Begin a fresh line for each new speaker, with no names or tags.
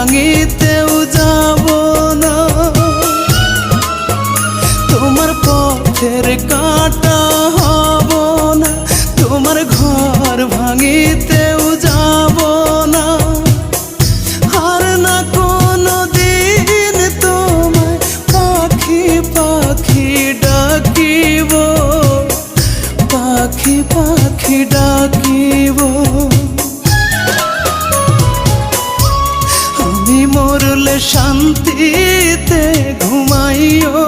ভাঙিতেও যাব না, তোমার পথের কাঁটা হব না, তোমার ঘর ভাঙিতেও যাব না। আর না কোনো দিন তোমায় পাখি পাখি ডাকিব, পাখি পাখি ডাকিব। আমি মরলে শান্তিতে ঘুমাইও